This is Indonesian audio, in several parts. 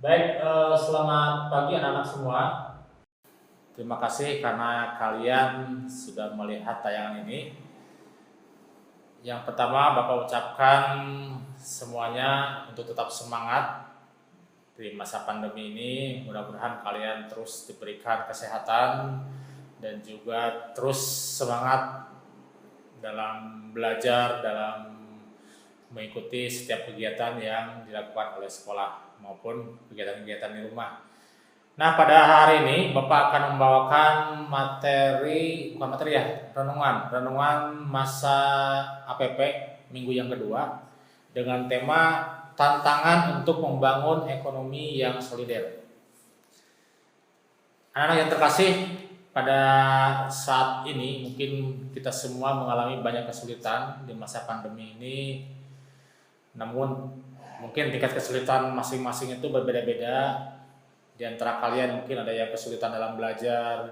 Baik, selamat pagi anak-anak semua. Terima kasih karena kalian sudah melihat tayangan ini. Yang pertama, Bapak ucapkan semuanya untuk tetap semangat di masa pandemi ini. Mudah-mudahan kalian terus diberikan kesehatan dan juga terus semangat dalam belajar, dalam mengikuti setiap kegiatan yang dilakukan oleh sekolah maupun kegiatan-kegiatan di rumah. Nah, pada hari ini Bapak akan membawakan renungan masa APP minggu yang kedua dengan tema tantangan untuk membangun ekonomi yang solider. Anak-anak yang terkasih, pada saat ini mungkin kita semua mengalami banyak kesulitan di masa pandemi ini. Namun mungkin tingkat kesulitan masing-masing itu berbeda-beda. Di antara kalian mungkin ada yang kesulitan dalam belajar,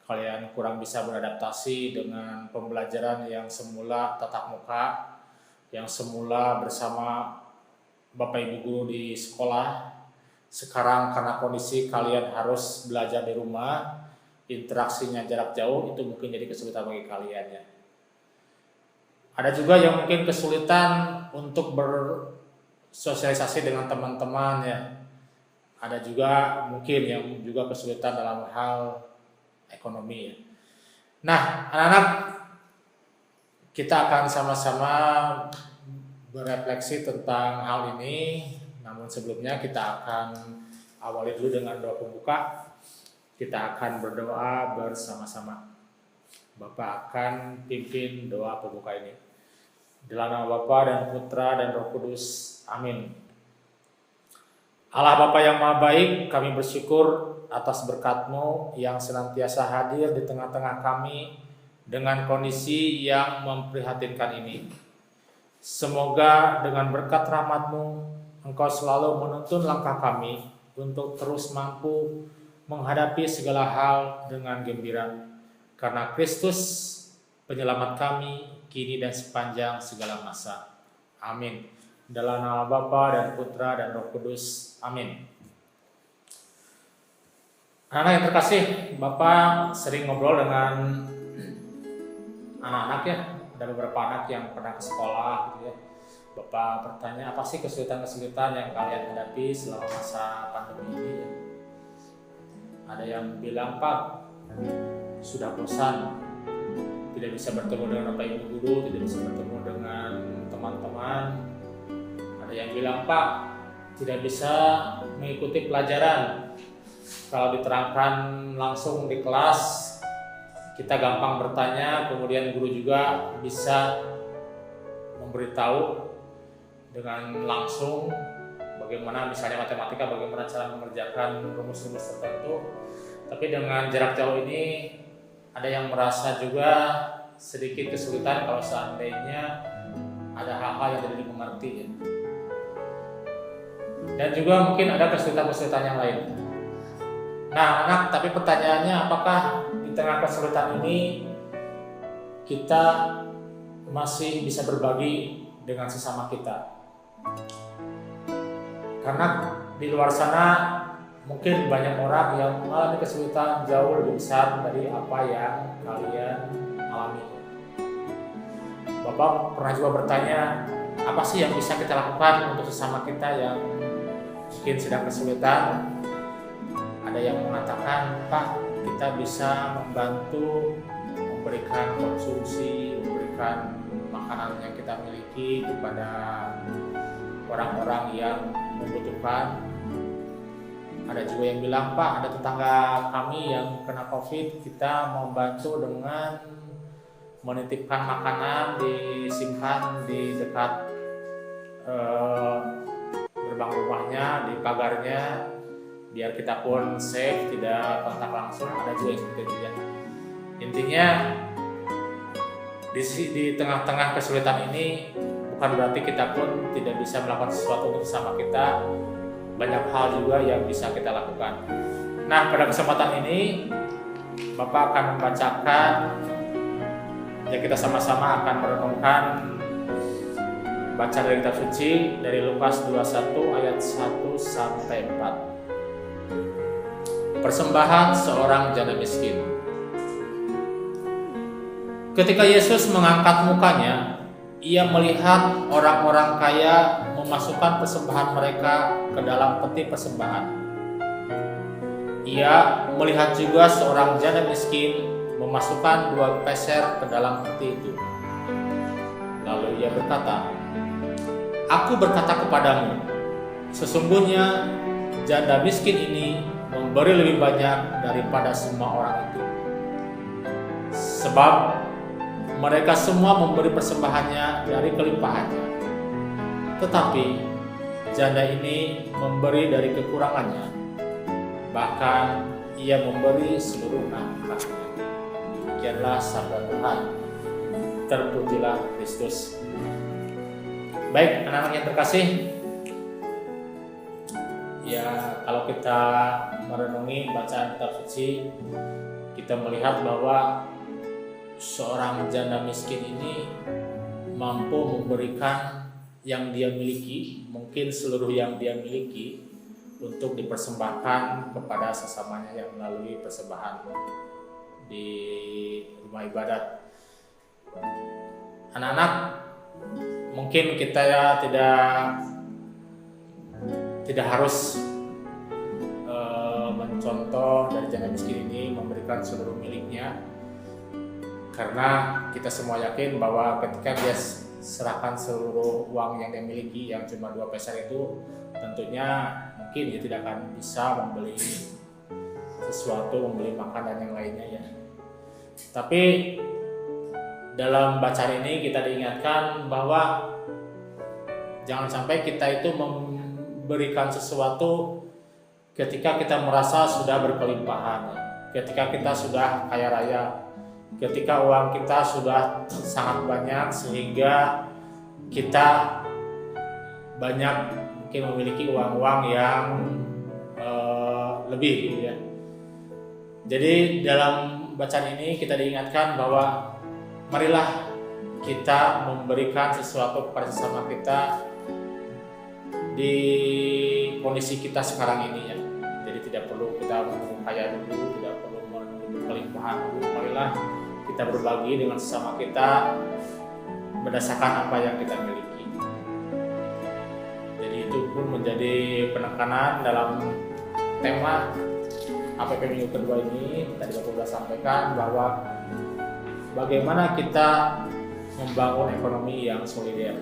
kalian kurang bisa beradaptasi dengan pembelajaran yang semula tatap muka, yang semula bersama Bapak Ibu guru di sekolah. Sekarang karena kondisi kalian harus belajar di rumah, interaksinya jarak jauh, itu mungkin jadi kesulitan bagi kalian ya. Ada juga yang mungkin kesulitan untuk bersosialisasi dengan teman-teman ya. Ada juga mungkin yang juga kesulitan dalam hal ekonomi ya. Nah, anak-anak, kita akan sama-sama berefleksi tentang hal ini. Namun sebelumnya kita akan awali dulu dengan doa pembuka. Kita akan berdoa bersama-sama. Bapak akan pimpin doa pembuka ini. Dalam nama Bapa dan Putra dan Roh Kudus. Amin. Allah Bapa yang Maha Baik, kami bersyukur atas berkat-Mu yang senantiasa hadir di tengah-tengah kami dengan kondisi yang memprihatinkan ini. Semoga dengan berkat rahmat-Mu, Engkau selalu menuntun langkah kami untuk terus mampu menghadapi segala hal dengan gembira. Karena Kristus, penyelamat kami, kini dan sepanjang segala masa. Amin. Dalam nama Bapa dan Putra dan Roh Kudus. Amin. Anak-anak yang terkasih, Bapak sering ngobrol dengan anak-anak ya. Ada beberapa anak yang pernah ke sekolah gitu ya. Bapak bertanya, apa sih kesulitan-kesulitan yang kalian hadapi selama masa pandemi ini ya? Ada yang bilang, Pak, sudah bosan, tidak bisa bertemu dengan Bapak Ibu guru, tidak bisa bertemu dengan teman-teman. Ada yang bilang, Pak, tidak bisa mengikuti pelajaran. Kalau diterangkan langsung di kelas, kita gampang bertanya, kemudian guru juga bisa memberitahu dengan langsung bagaimana misalnya matematika, bagaimana cara mengerjakan rumus-rumus tertentu. Tapi dengan jarak jauh ini, ada yang merasa juga sedikit kesulitan kalau seandainya ada hal-hal yang tidak dimengerti ya. Dan juga mungkin ada kesulitan-kesulitan yang lain. Nah, anak, tapi pertanyaannya, apakah di tengah kesulitan ini kita masih bisa berbagi dengan sesama kita? Karena di luar sana mungkin banyak orang yang mengalami kesulitan jauh lebih besar dari apa yang kalian alami. Bapak pernah juga bertanya, apa sih yang bisa kita lakukan untuk sesama kita yang mungkin sedang kesulitan? Ada yang mengatakan, Pak, kita bisa membantu memberikan konsumsi, memberikan makanan yang kita miliki kepada orang-orang yang membutuhkan. Ada juga yang bilang, Pak, ada tetangga kami yang kena COVID, kita membantu dengan menitipkan makanan, disimpan di dekat gerbang rumahnya, di pagarnya, biar kita pun safe, tidak kontak langsung. Ada juga yang seperti itu ya. Intinya di tengah-tengah kesulitan ini bukan berarti kita pun tidak bisa melakukan sesuatu untuk sesama kita. Banyak hal juga yang bisa kita lakukan. Nah, pada kesempatan ini Bapak akan membacakan, ya kita sama-sama akan merenungkan baca dari kitab suci dari Lukas 21 ayat 1 sampai 4. Persembahan seorang janda miskin. Ketika Yesus mengangkat mukanya, ia melihat orang-orang kaya memasukkan persembahan mereka ke dalam peti persembahan. Ia melihat juga seorang janda miskin memasukkan 2 peser ke dalam peti itu. Lalu ia berkata, "Aku berkata kepadamu, sesungguhnya janda miskin ini memberi lebih banyak daripada semua orang itu. Sebab mereka semua memberi persembahannya dari kelimpahannya. Tetapi janda ini memberi dari kekurangannya, bahkan ia memberi seluruh nafkahnya." Demikianlah sabda Tuhan. Terpujilah Kristus. Baik, anak-anak yang terkasih, ya kalau kita merenungi bacaan kitab suci, kita melihat bahwa seorang janda miskin ini mampu memberikan yang dia miliki, mungkin seluruh yang dia miliki, untuk dipersembahkan kepada sesamanya yang melalui persembahan di rumah ibadat. Anak-anak, mungkin kita ya tidak harus mencontoh dari janda miskin ini memberikan seluruh miliknya, karena kita semua yakin bahwa ketika dia serahkan seluruh uang yang dia miliki yang cuma 2 peser itu, tentunya mungkin dia tidak akan bisa membeli sesuatu, membeli makan dan yang lainnya ya. Tapi dalam bacaan ini kita diingatkan bahwa jangan sampai kita itu memberikan sesuatu ketika kita merasa sudah berkelimpahan, ketika kita sudah kaya raya, ketika uang kita sudah sangat banyak sehingga kita banyak mungkin memiliki uang-uang yang lebih gitu ya. Jadi dalam bacaan ini kita diingatkan bahwa marilah kita memberikan sesuatu kepada sesama kita di kondisi kita sekarang ini ya. Jadi tidak perlu kita menunggu kaya dulu, tidak perlu menunggu kelimpahan dulu. Marilah kita berbagi dengan sesama kita berdasarkan apa yang kita miliki. Jadi itu pun menjadi penekanan dalam tema APP minggu kedua ini. Tadi Bapak sudah sampaikan bahwa bagaimana kita membangun ekonomi yang solider.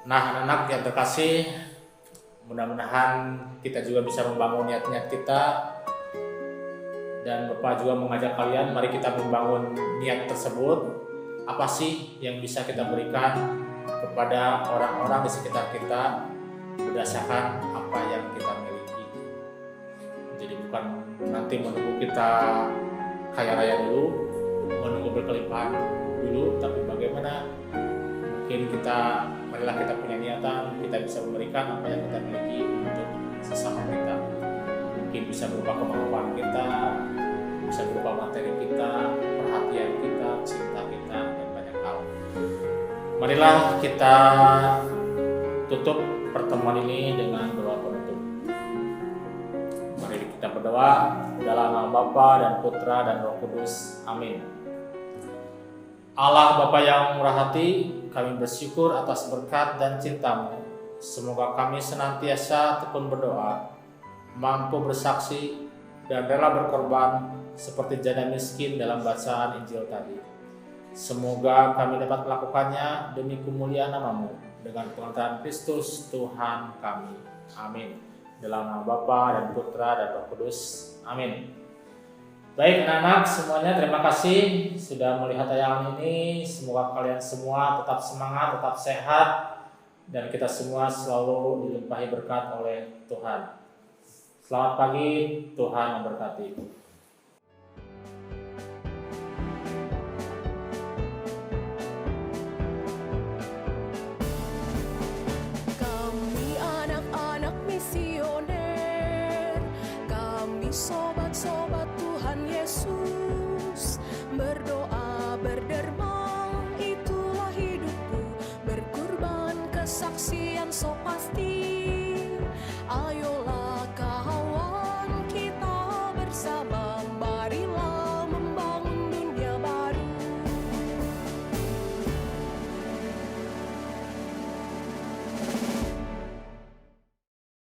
Nah, anak-anak yang terkasih, mudah-mudahan kita juga bisa membangun niat-niat kita, dan Bapak juga mengajak kalian, mari kita membangun niat tersebut. Apa sih yang bisa kita berikan kepada orang-orang di sekitar kita berdasarkan apa yang kita miliki. Jadi bukan nanti menunggu kita kaya raya dulu, menunggu berkelimpahan dulu, tapi bagaimana mungkin marilah kita punya niatan, kita bisa memberikan apa yang kita miliki untuk sesama kita. Mungkin bisa berupa kemampuan kita, bisa berupa materi kita, perhatian kita, cinta kita, dan banyak hal. Marilah kita tutup pertemuan ini dengan doa penutup. Mari kita berdoa dalam nama Bapa dan Putra dan Roh Kudus. Amin. Allah Bapa yang murah hati, kami bersyukur atas berkat dan cinta-Mu. Semoga kami senantiasa tekun berdoa, mampu bersaksi, dan rela berkorban seperti janda miskin dalam bacaan Injil tadi. Semoga kami dapat melakukannya demi kemuliaan nama-Mu dengan pengantaran Kristus Tuhan kami. Amin. Dalam nama Bapa dan Putra dan Roh Kudus. Amin. Baik anak-anak semuanya, terima kasih sudah melihat tayangan ini. Semoga kalian semua tetap semangat, tetap sehat, dan kita semua selalu dilimpahi berkat oleh Tuhan. Selamat pagi, Tuhan memberkati. Kami anak-anak misioner, kami sobat-sobat Tuhan Yesus, berdoa